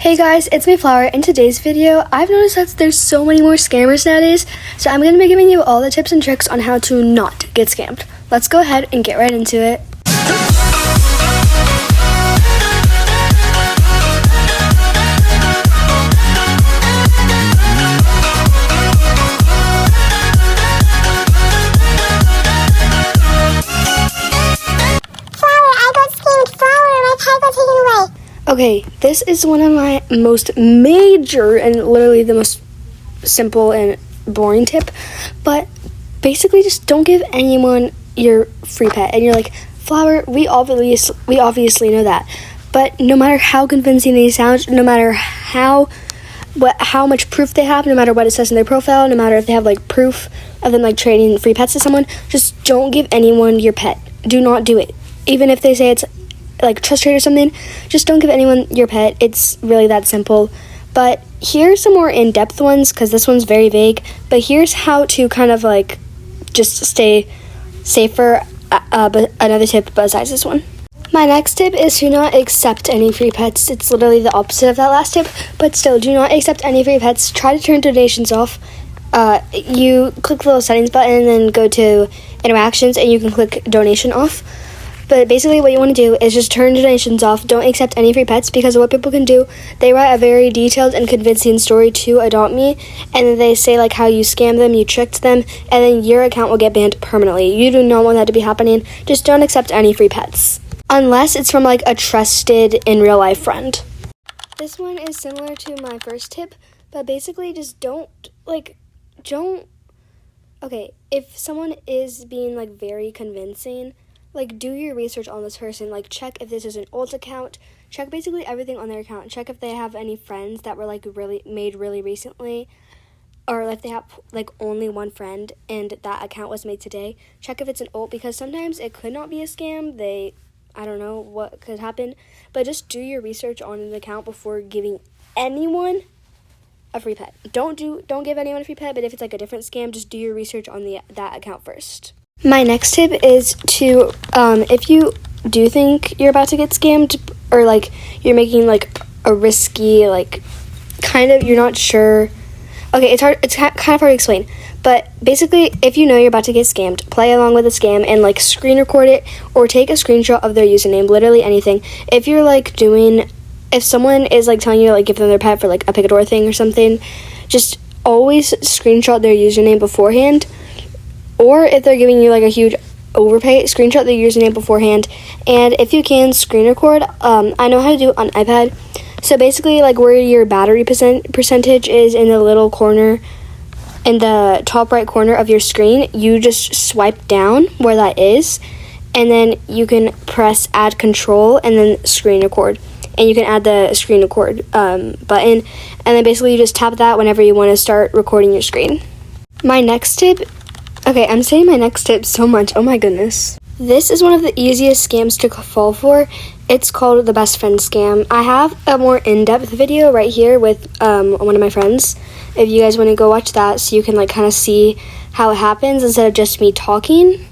Hey guys, it's me Flower. In today's video, I've noticed that there's so many more scammers nowadays, so I'm going to be giving you all the tips and tricks on how to not get scammed. Let's go ahead and get right into it. Okay, this is one of my most major and literally the most simple and boring tip, but basically just don't give anyone your free pet. And you're like, Flower, we obviously know that, but no matter how convincing they sound, no matter how much proof they have, no matter what it says in their profile, no matter if they have like proof of them like trading free pets to someone, just don't give anyone your pet. Do not do it. Even if they say it's like trust trade or something, just don't give anyone your pet. It's really that simple. But here's some more in-depth ones because this one's very vague, but here's how to kind of like just stay safer. But another tip besides this one. My next tip is to not accept any free pets. It's literally the opposite of that last tip, but still, do not accept any free pets. Try to turn donations off. You click the little settings button and then go to interactions and you can click donation off. But basically what you want to do is just turn donations off. Don't accept any free pets, because what people can do, they write a very detailed and convincing story to Adopt Me, and then they say like how you scammed them, you tricked them, and then your account will get banned permanently. You do not want that to be happening. Just don't accept any free pets. Unless it's from like a trusted in real life friend. This one is similar to my first tip, but basically just okay, if someone is being like very convincing, like, do your research on this person. Like, check if this is an old account. Check basically everything on their account. Check if they have any friends that were, like, made really recently. Or if they have, like, only one friend and that account was made today. Check if it's an old, because sometimes it could not be a scam. I don't know what could happen. But just do your research on an account before giving anyone a free pet. Don't give anyone a free pet, but if it's, like, a different scam, just do your research on that account first. My next tip is to, if you do think you're about to get scammed, or, like, you're making, like, a risky, like, kind of, you're not sure. Okay, it's kind of hard to explain. But basically, if you know you're about to get scammed, play along with the scam and, like, screen record it or take a screenshot of their username, literally anything. If you're, like, if someone is, like, telling you to, like, give them their pet for, like, a Picador thing or something, just always screenshot their username beforehand. Or if they're giving you like a huge overpay, screenshot their username beforehand. And if you can, screen record. I know how to do it on iPad. So basically, like where your battery percentage is in the little corner, in the top right corner of your screen, you just swipe down where that is. And then you can press add control and then screen record. And you can add the screen record button. And then basically you just tap that whenever you want to start recording your screen. My next tip. Okay, I'm saying my next tip so much. Oh my goodness. This is one of the easiest scams to fall for. It's called the best friend scam. I have a more in-depth video right here with one of my friends. If you guys want to go watch that so you can like kind of see how it happens instead of just me talking.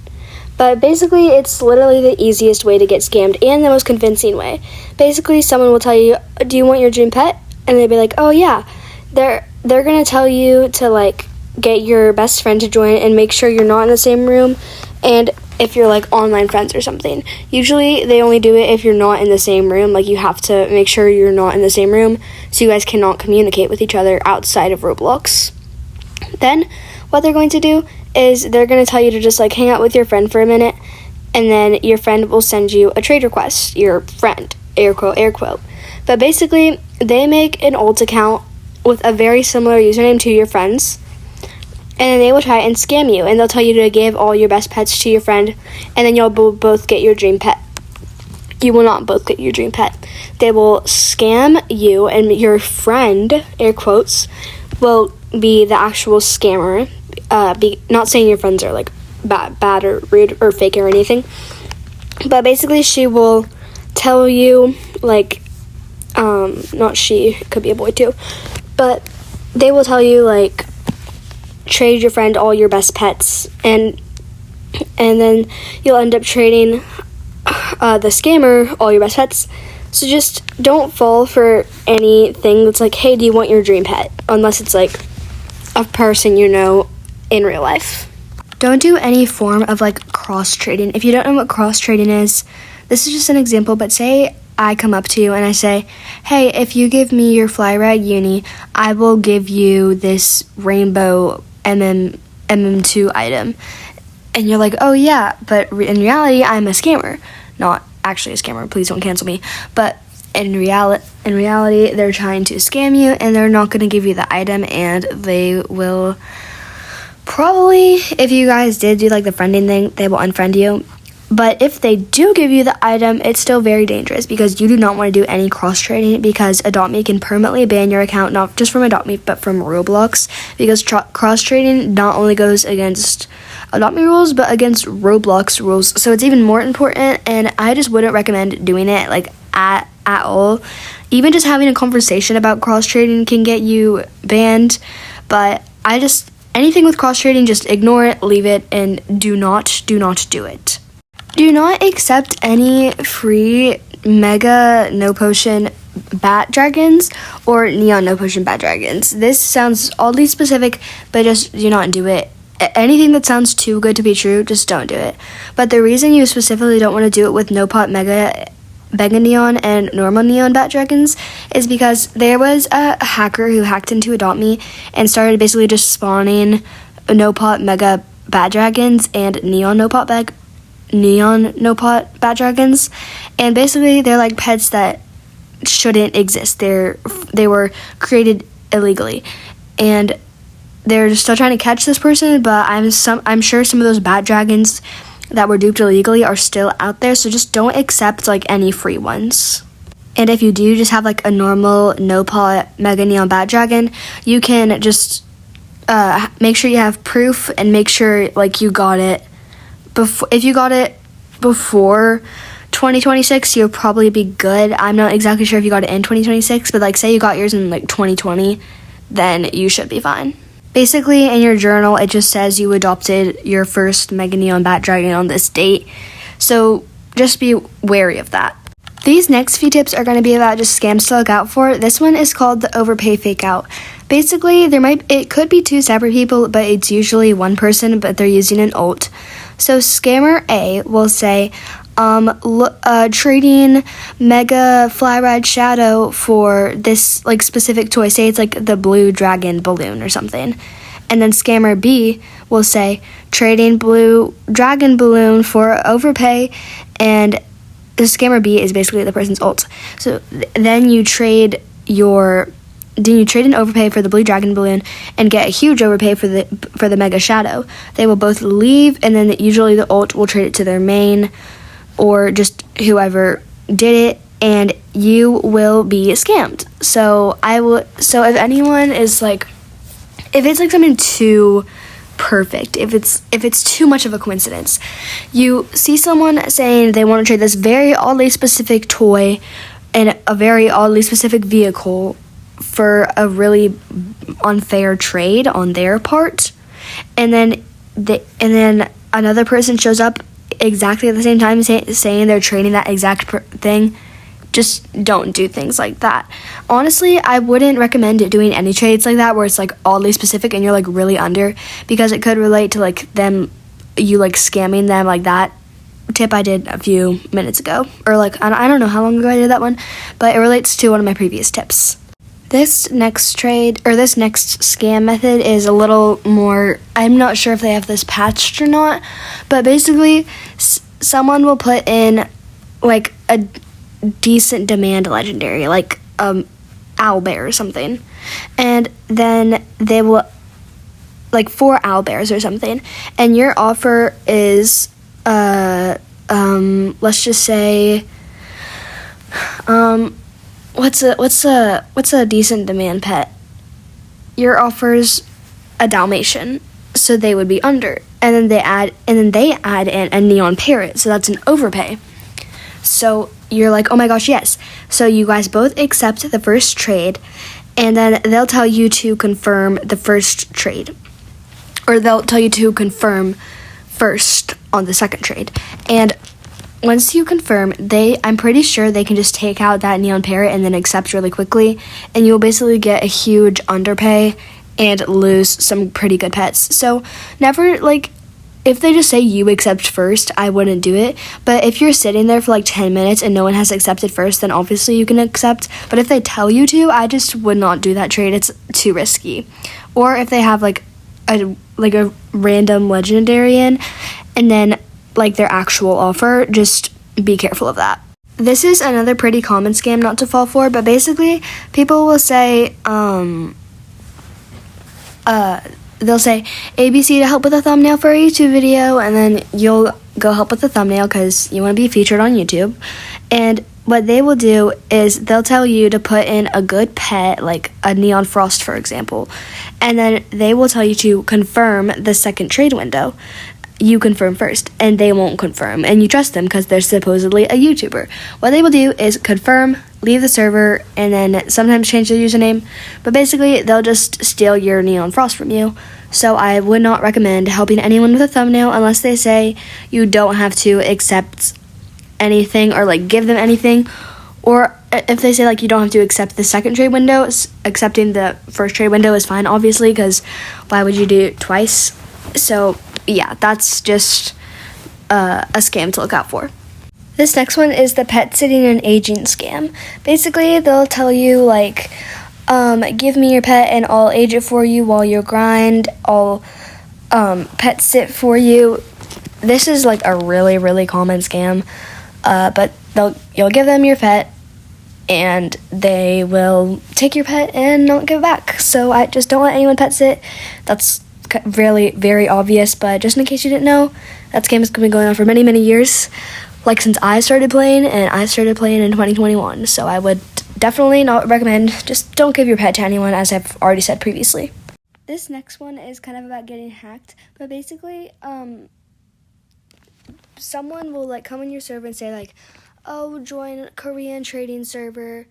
But basically, it's literally the easiest way to get scammed and the most convincing way. Basically, someone will tell you, do you want your dream pet? And they'll be like, oh yeah. They're going to tell you to like get your best friend to join and make sure you're not in the same room, and if you're like online friends or something. Usually they only do it if you're not in the same room. Like you have to make sure you're not in the same room so you guys cannot communicate with each other outside of Roblox. Then what they're going to do is they're going to tell you to just like hang out with your friend for a minute, and then your friend will send you a trade request. Your friend, air quote. But basically they make an old account with a very similar username to your friend's. And then they will try and scam you, and they'll tell you to give all your best pets to your friend, and then you'll both get your dream pet. You will not both get your dream pet. They will scam you, and your friend, air quotes, will be the actual scammer. Not saying your friends are like bad or rude or fake or anything, but basically she will tell you like, not she, it could be a boy too, but they will tell you like, trade your friend all your best pets, and then you'll end up trading the scammer all your best pets, So just don't fall for anything that's like, hey, do you want your dream pet? Unless it's like a person you know in real life. Don't do any form of like cross trading. If you don't know what cross trading is, this is just an example, but say I come up to you and I say, hey, if you give me your Fly Rag Uni, I will give you this rainbow MM2 item. And you're like, oh yeah, but in reality, I'm a scammer. Not actually a scammer, please don't cancel me. But in reality, they're trying to scam you, and they're not going to give you the item, and they will probably, if you guys did do like the friending thing, they will unfriend you. But if they do give you the item, it's still very dangerous because you do not want to do any cross-trading, because Adopt Me can permanently ban your account, not just from Adopt Me, but from Roblox, because cross-trading not only goes against Adopt Me rules, but against Roblox rules. So it's even more important, and I just wouldn't recommend doing it like at all. Even just having a conversation about cross-trading can get you banned, but anything with cross-trading, just ignore it, leave it, and do not do it. Do not accept any free Mega No Potion Bat Dragons or Neon No Potion Bat Dragons. This sounds oddly specific, but just do not do it. Anything that sounds too good to be true, just don't do it. But the reason you specifically don't want to do it with No Pot Mega Neon and normal Neon Bat Dragons is because there was a hacker who hacked into Adopt Me and started basically just spawning No Pot Mega Bat Dragons and Neon No Pot Bat Dragons, and basically they're like pets that shouldn't exist. They were created illegally, and they're still trying to catch this person, but I'm sure some of those bat dragons that were duped illegally are still out there, so just don't accept like any free ones. And if you do just have like a normal No Pot Mega Neon Bat Dragon, you can just make sure you have proof and make sure like you got it. If you got it before 2026, you'll probably be good. I'm not exactly sure if you got it in 2026, but like say you got yours in like 2020, then you should be fine. Basically, in your journal, it just says you adopted your first Mega Neon Bat Dragon on this date, so just be wary of that. These next few tips are going to be about just scams to look out for. This one is called the overpay fake out. Basically, it could be two separate people, but it's usually one person, but they're using an alt. So scammer A will say, trading Mega Fly Ride Shadow for this like specific toy. Say it's like the blue dragon balloon or something. And then scammer B will say, trading blue dragon balloon for overpay, and the scammer B is basically the person's alt. So then you trade an overpay for the blue dragon balloon and get a huge overpay for the Mega Shadow. They will both leave, and then usually the alt will trade it to their main or just whoever did it, and you will be scammed. So if anyone is like, if it's like something too perfect, if it's too much of a coincidence, you see someone saying they want to trade this very oddly specific toy and a very oddly specific vehicle for a really unfair trade on their part, and then another person shows up exactly at the same time saying they're trading that exact thing, just don't do things like that. Honestly, I wouldn't recommend doing any trades like that where it's like oddly specific and you're like really under, because it could relate to like you like scamming them, like that tip I did a few minutes ago, or like I don't know how long ago I did that one, but it relates to one of my previous tips. This next scam method is a little more, I'm not sure if they have this patched or not, but basically someone will put in like a decent demand legendary, like owlbear or something, and then they will like 4 owlbears or something, and your offer is let's just say what's a decent demand pet? Your offer's a Dalmatian, so they would be under, and then they add in a neon parrot, so that's an overpay. So you're like, oh my gosh, yes. So you guys both accept the first trade, and then they'll tell you to confirm the first trade, or they'll tell you to confirm first on the second trade. And once you confirm, I'm pretty sure they can just take out that neon parrot and then accept really quickly, and you'll basically get a huge underpay and lose some pretty good pets. So never, like, if they just say you accept first, I wouldn't do it. But if you're sitting there for like 10 minutes and no one has accepted first, then obviously you can accept. But if they tell you to, I just would not do that trade. It's too risky. Or if they have like a random legendary in, and then like their actual offer, just be careful of that. This is another pretty common scam not to fall for, but basically people will say they'll say ABC to help with a thumbnail for a YouTube video, and then you'll go help with the thumbnail because you want to be featured on YouTube. And what they will do is they'll tell you to put in a good pet, like a Neon Frost, for example, and then they will tell you to confirm the second trade window. You confirm first, and they won't confirm, and you trust them because they're supposedly a YouTuber. What they will do is confirm, leave the server, and then sometimes change their username, but basically they'll just steal your Neon Frost from you. So I would not recommend helping anyone with a thumbnail unless they say you don't have to accept anything or like give them anything, or if they say like you don't have to accept the second trade window, accepting the first trade window is fine, obviously, because why would you do it twice? So yeah, that's just a scam to look out for. This next one is the pet sitting and aging scam. Basically, they'll tell you like, give me your pet and I'll age it for you while you grind. I'll pet sit for you. This is like a really, really common scam. But you'll give them your pet and they will take your pet and not give it back. So I just don't let anyone pet sit. That's really very obvious, but just in case you didn't know, that scam has been going on for many, many years, like since I started playing, and I started playing in 2021. So I would definitely not recommend, just don't give your pet to anyone, as I've already said previously. This next one is kind of about getting hacked, but basically someone will like come on your server and say like, oh, join Korean trading server.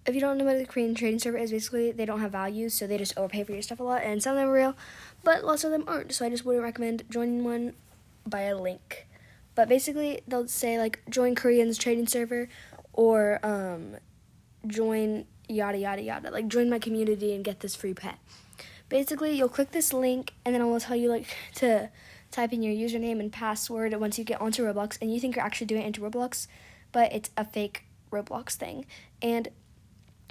If you don't know what the Korean trading server is, basically they don't have values, so they just overpay for your stuff a lot, and some of them are real, but lots of them aren't, so I just wouldn't recommend joining one by a link. But basically they'll say like, join Korean's trading server, or join yada yada yada, like join my community and get this free pet. Basically you'll click this link, and then it will tell you like to type in your username and password once you get onto Roblox, and you think you're actually doing it into Roblox, but it's a fake Roblox thing. And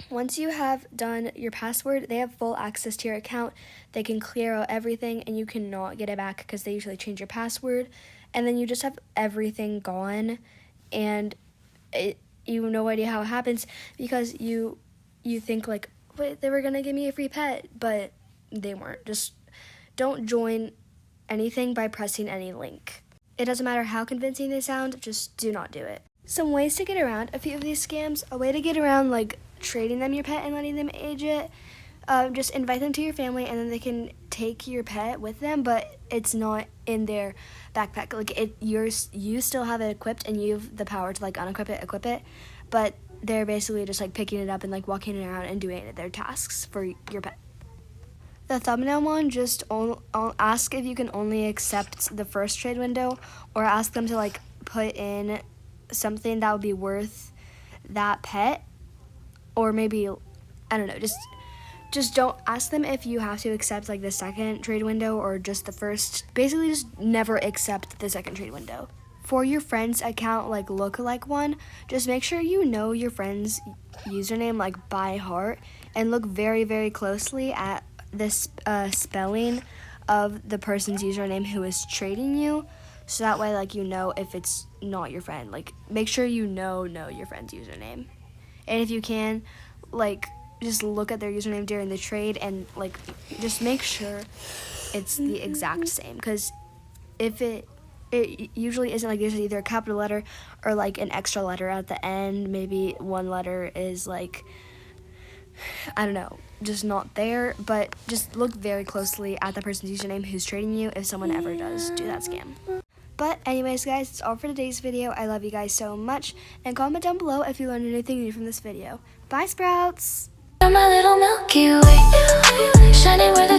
once you have done your password, they have full access to your account. They can clear out everything, and you cannot get it back because they usually change your password. And then you just have everything gone, and you have no idea how it happens because you think like, wait, they were going to give me a free pet, but they weren't. Just don't join anything by pressing any link. It doesn't matter how convincing they sound, just do not do it. Some ways to get around a few of these scams. A way to get around like trading them your pet and letting them age it, just invite them to your family, and then they can take your pet with them, but it's not in their backpack. Like you still have it equipped, and you have the power to like unequip it, equip it, but they're basically just like picking it up and like walking around and doing their tasks for your pet. The thumbnail one, just ask if you can only accept the first trade window, or ask them to like put in something that would be worth that pet, or maybe, I don't know, just don't ask them if you have to accept like the second trade window or just the first. Basically just never accept the second trade window. For your friend's account, like lookalike one, just make sure you know your friend's username like by heart, and look very, very closely at this spelling of the person's username who is trading you, so that way like you know if it's not your friend. Like make sure you know your friend's username, and if you can, like just look at their username during the trade and like just make sure it's the exact same, because if it usually isn't, like there's either a capital letter or like an extra letter at the end. Maybe one letter is like, I don't know, just not there, but just look very closely at the person's username who's trading you if someone ever does do that scam. But anyways, guys, that's all for today's video. I love you guys so much, and comment down below if you learned anything new from this video. Bye, Sprouts! My little Milky Way, shining where the